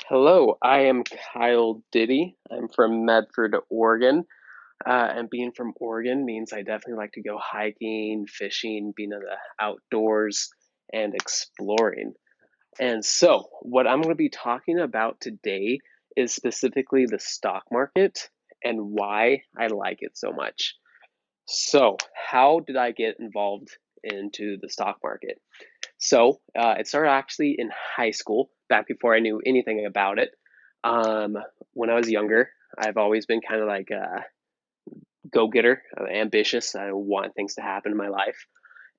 Hello, I am Kyle Ditty. I'm from Medford, Oregon. And being from Oregon means I definitely like to go hiking, fishing, being in the outdoors, and exploring. And so, what I'm going to be talking about today is specifically the stock market and why I like it so much. So, how did I get involved into the stock market? It started actually in high school, back before I knew anything about it. Um, when I was younger, I've always been kind of like a go getter, ambitious. I want things to happen in my life.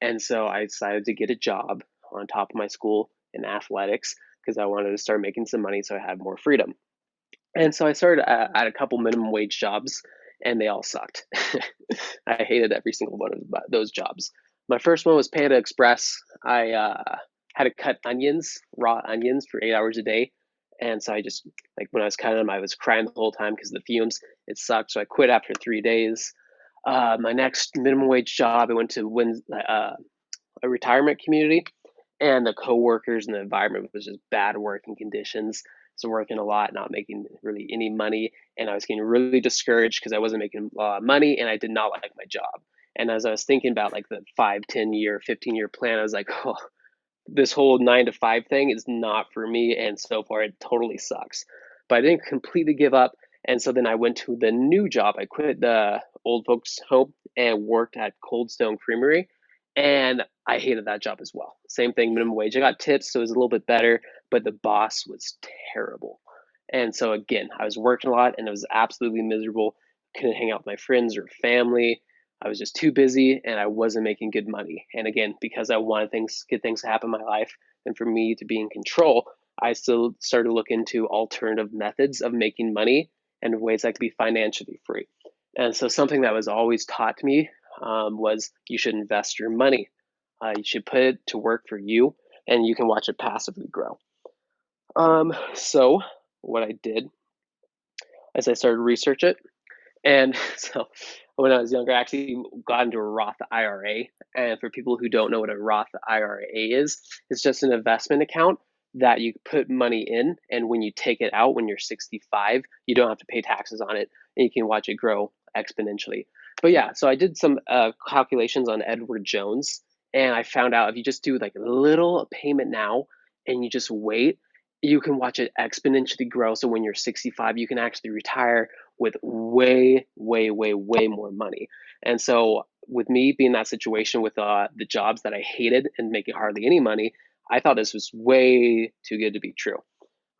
And so I decided to get a job on top of my school in athletics because I wanted to start making some money so I had more freedom. And so I started at a couple minimum wage jobs, and they all sucked. I hated every single one of those jobs. My first one was Panda Express. I had to cut onions, raw onions, for 8 hours a day. And so I just, like, when I was cutting them, I was crying the whole time because of the fumes. It sucked. So I quit after 3 days. My next minimum wage job, I went to a retirement community, and the coworkers and the environment was just bad working conditions. So working a lot, not making really any money, and I was getting really discouraged because I wasn't making money, and I did not like my job. And as I was thinking about like the 5, 10 year, 15-year plan, I was like, oh, this whole 9 to 5 thing is not for me, and so far it totally sucks. But I didn't completely give up, and so then I went to the new job. I quit the old folks' home and worked at Cold Stone Creamery, and I hated that job as well. Same thing, minimum wage. I got tips, so it was a little bit better, but the boss was terrible. And so again, I was working a lot, and it was absolutely miserable. Couldn't hang out with my friends or family. I was just too busy and I wasn't making good money. And again, because I wanted good things to happen in my life and for me to be in control, I still started to look into alternative methods of making money and ways I could be financially free. And so something that was always taught to me was you should invest your money. You should put it to work for you, and you can watch it passively grow. So what I did is I started to research it, and so when I was younger, I actually got into a Roth IRA. And for people who don't know what a Roth IRA is, it's just an investment account that you put money in. And when you take it out when you're 65, you don't have to pay taxes on it, and you can watch it grow exponentially. But yeah, so I did some calculations on Edward Jones, and I found out if you just do like a little payment now and you just wait, you can watch it exponentially grow. So when you're 65, you can actually retire with way, way, way, way more money. And so, with me being in that situation with the jobs that I hated and making hardly any money, I thought this was way too good to be true.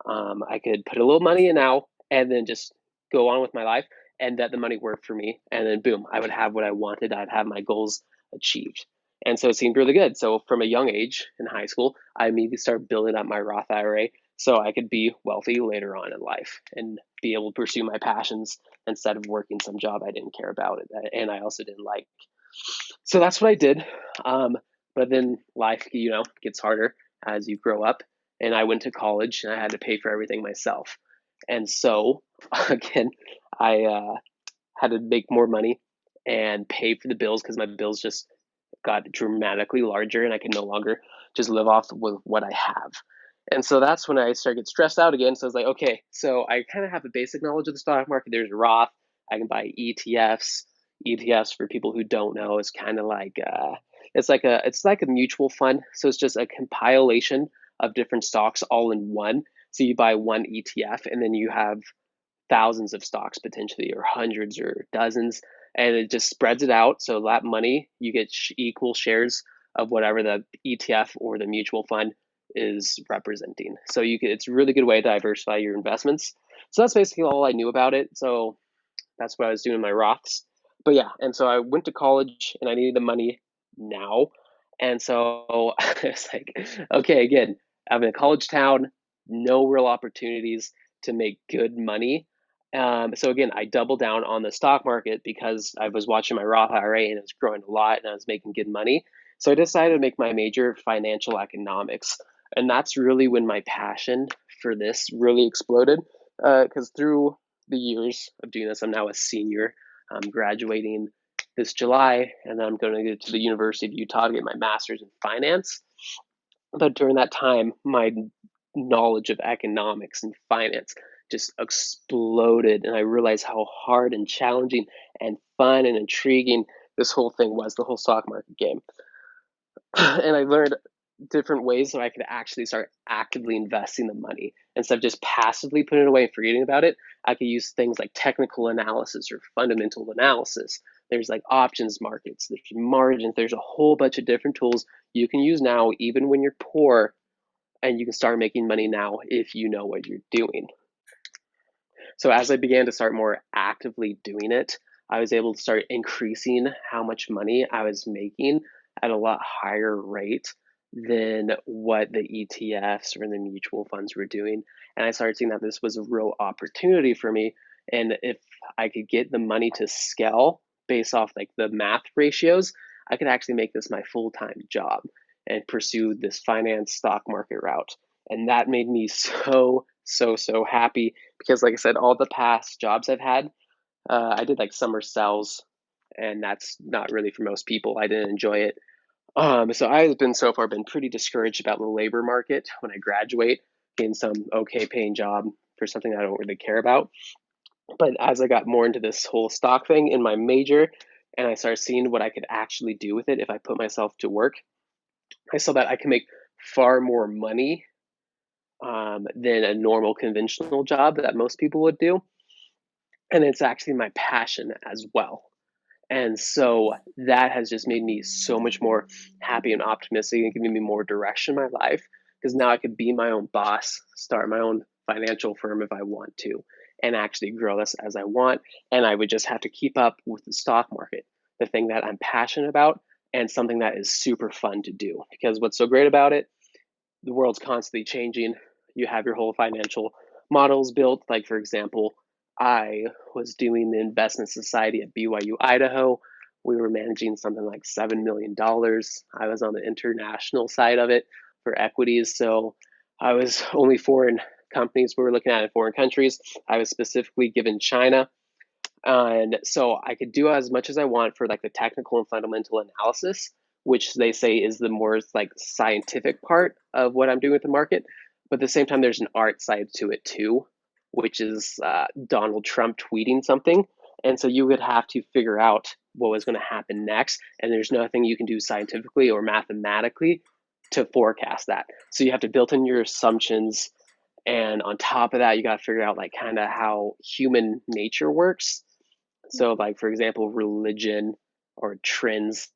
I could put a little money in now and then just go on with my life, and that the money worked for me. And then, boom, I would have what I wanted. I'd have my goals achieved. And so it seemed really good. So, from a young age in high school, I immediately started building up my Roth IRA so I could be wealthy later on in life and be able to pursue my passions instead of working some job I didn't care about it and I also didn't like. So that's what I did. But then life, gets harder as you grow up. And I went to college and I had to pay for everything myself. And so again, I had to make more money and pay for the bills because my bills just got dramatically larger and I could no longer just live off with what I have. And so that's when I started to get stressed out again. So I was like, okay, so I kind of have a basic knowledge of the stock market. There's Roth. I can buy ETFs. ETFs, for people who don't know, is kind of like it's like a mutual fund. So it's just a compilation of different stocks all in one. So you buy one ETF and then you have thousands of stocks potentially, or hundreds or dozens, and it just spreads it out. So that money, you get equal shares of whatever the ETF or the mutual fund is representing. So it's a really good way to diversify your investments. So that's basically all I knew about it. So that's what I was doing in my Roths. But yeah, and so I went to college and I needed the money now. And so it's like, okay, again, I'm in a college town, no real opportunities to make good money. So again, I doubled down on the stock market because I was watching my Roth IRA and it was growing a lot and I was making good money. So I decided to make my major financial economics. And that's really when my passion for this really exploded. Because through the years of doing this, I'm now a senior. I'm graduating this July, and then I'm going to go to the University of Utah to get my master's in finance. But during that time, my knowledge of economics and finance just exploded. And I realized how hard and challenging and fun and intriguing this whole thing was, the whole stock market game. And I learned different ways so I could actually start actively investing the money instead of just passively putting it away and forgetting about it. I could use things like technical analysis or fundamental analysis. There's like options markets, there's margins, there's a whole bunch of different tools you can use now, even when you're poor, and you can start making money now if you know what you're doing. So as I began to start more actively doing it, I was able to start increasing how much money I was making at a lot higher rate than what the ETFs or the mutual funds were doing. And I started seeing that this was a real opportunity for me. And if I could get the money to scale based off like the math ratios, I could actually make this my full-time job and pursue this finance stock market route. And that made me so happy because, like I said, all the past jobs I've had, I did like summer sales, and that's not really for most people. I didn't enjoy it. So I've been so far been pretty discouraged about the labor market when I graduate, getting some okay paying job for something I don't really care about. But as I got more into this whole stock thing in my major, and I started seeing what I could actually do with it if I put myself to work, I saw that I can make far more money than a normal conventional job that most people would do. And it's actually my passion as well. And so that has just made me so much more happy and optimistic and giving me more direction in my life because now I could be my own boss, start my own financial firm if I want to, and actually grow this as I want. And I would just have to keep up with the stock market, the thing that I'm passionate about, and something that is super fun to do. Because what's so great about it, the world's constantly changing. You have your whole financial models built. Like, for example, I was doing the investment society at BYU, Idaho. We were managing something like $7 million. I was on the international side of it for equities. So I was only foreign companies we were looking at in foreign countries. I was specifically given China. And so I could do as much as I want for like the technical and fundamental analysis, which they say is the more like scientific part of what I'm doing with the market. But at the same time, there's an art side to it too, which is Donald Trump tweeting something. And so you would have to figure out what was going to happen next. And there's nothing you can do scientifically or mathematically to forecast that. So you have to build in your assumptions. And on top of that, you got to figure out like kind of how human nature works. So, like, for example, religion or trends,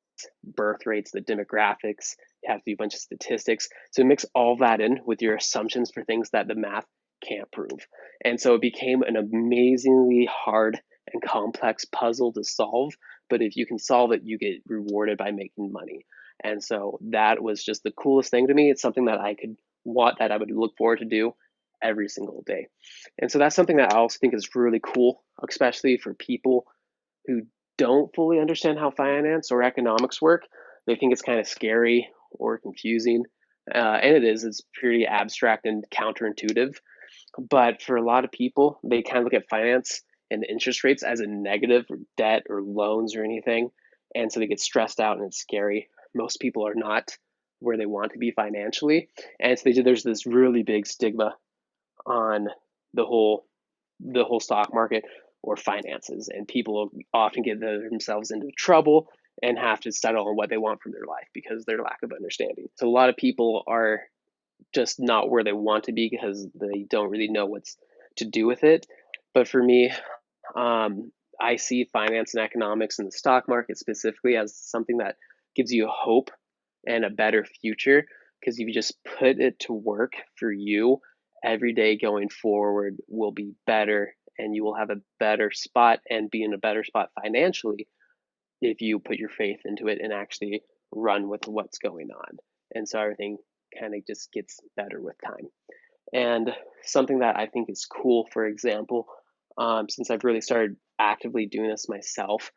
birth rates, the demographics, you have to do a bunch of statistics. So, mix all that in with your assumptions for things that the math can't prove. And so, it became an amazingly hard and complex puzzle to solve. But if you can solve it, you get rewarded by making money. And so, that was just the coolest thing to me. It's something that I would look forward to do every single day. And so that's something that I also think is really cool, especially for people who don't fully understand how finance or economics work. They think it's kind of scary or confusing. And it is, it's pretty abstract and counterintuitive. But for a lot of people, they kind of look at finance and the interest rates as a negative or debt or loans or anything. And so they get stressed out and it's scary. Most people are not where they want to be financially. And so there's this really big stigma on the whole stock market or finances, and people often get themselves into trouble and have to settle on what they want from their life because of their lack of understanding. So a lot of people are just not where they want to be because they don't really know what's to do with it. But for me, I see finance and economics and the stock market specifically as something that gives you hope and a better future because if you just put it to work for you, every day going forward will be better and you will have a better spot and be in a better spot financially if you put your faith into it and actually run with what's going on. And so everything kind of just gets better with time. And something that I think is cool, for example, since I've really started actively doing this myself,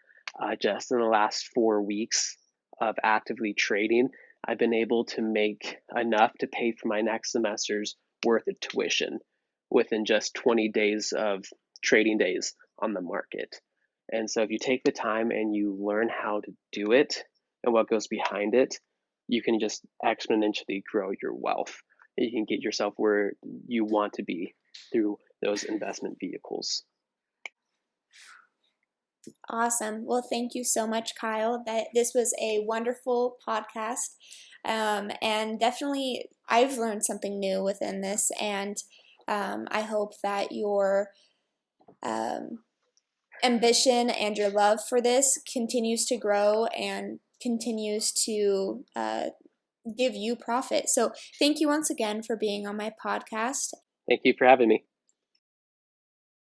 just in the last 4 weeks of actively trading, I've been able to make enough to pay for my next semester's worth of tuition within just 20 days of trading days on the market. And so if you take the time and you learn how to do it and what goes behind it, you can just exponentially grow your wealth. you can get yourself where you want to be through those investment vehicles. Awesome. Well, thank you so much, Kyle. This was a wonderful podcast. And definitely I've learned something new within this, and I hope that your um, ambition and your love for this continues to grow and continues to give you profit. So thank you once again for being on my podcast. Thank you for having me.